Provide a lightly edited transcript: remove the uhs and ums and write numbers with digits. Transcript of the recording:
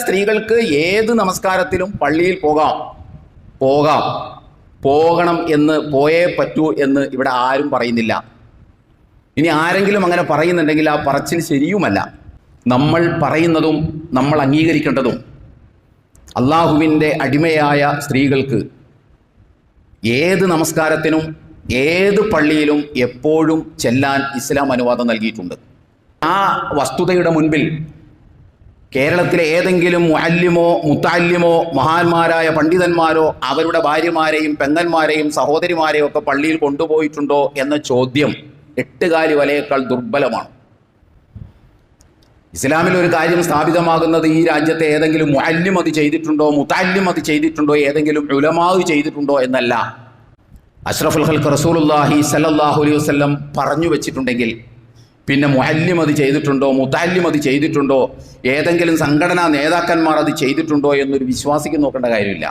സ്ത്രീകൾക്ക് ഏത് നമസ്കാരത്തിലും പള്ളിയിൽ പോകണം എന്ന് പോയേ പറ്റൂ എന്ന് ഇവിടെ ആരും പറയുന്നില്ല. ഇനി ആരെങ്കിലും അങ്ങനെ പറയുന്നുണ്ടെങ്കിൽ ആ പറച്ചിൽ ശരിയുമല്ല. നമ്മൾ പറയുന്നതും നമ്മൾ അംഗീകരിക്കേണ്ടതും അള്ളാഹുവിൻ്റെ അടിമയായ സ്ത്രീകൾക്ക് ഏത് നമസ്കാരത്തിനും ഏത് പള്ളിയിലും എപ്പോഴും ചെല്ലാൻ ഇസ്ലാം അനുവാദം നൽകിയിട്ടുണ്ട്. ആ വസ്തുതയുടെ മുൻപിൽ കേരളത്തിലെ ഏതെങ്കിലും മുഅല്ലിമോ മുത്തഅല്ലിമോ മഹാന്മാരായ പണ്ഡിതന്മാരോ അവരുടെ ഭാര്യമാരെയും പെങ്ങന്മാരെയും സഹോദരിമാരെയും ഒക്കെ പള്ളിയിൽ കൊണ്ടുപോയിട്ടുണ്ടോ എന്ന ചോദ്യം എട്ടുകാലി വലയേക്കാൾ ദുർബലമാണ്. ഇസ്ലാമിൽ ഒരു കാര്യം സ്ഥാപിതമാകുന്നത് ഈ രാജ്യത്തെ ഏതെങ്കിലും മുഅല്ലിം അത് ചെയ്തിട്ടുണ്ടോ, മുത്തഅല്ലിം അത് ചെയ്തിട്ടുണ്ടോ, ഏതെങ്കിലും ഉലമാവ് ചെയ്തിട്ടുണ്ടോ എന്നല്ല. അഷ്റഫുൽ ഖൽഖ് റസൂലുള്ളാഹി സ്വല്ലല്ലാഹു അലൈഹി വസല്ലം പറഞ്ഞു വെച്ചിട്ടുണ്ടെങ്കിൽ പിന്നെ മുഅല്ലിം അത് ചെയ്തിട്ടുണ്ടോ, മുത്തഅല്ലിം അത് ചെയ്തിട്ടുണ്ടോ, ഏതെങ്കിലും സംഘടനാ നേതാക്കന്മാർ അത് ചെയ്തിട്ടുണ്ടോ എന്നൊരു വിശ്വാസിക്ക് നോക്കേണ്ട കാര്യമില്ല.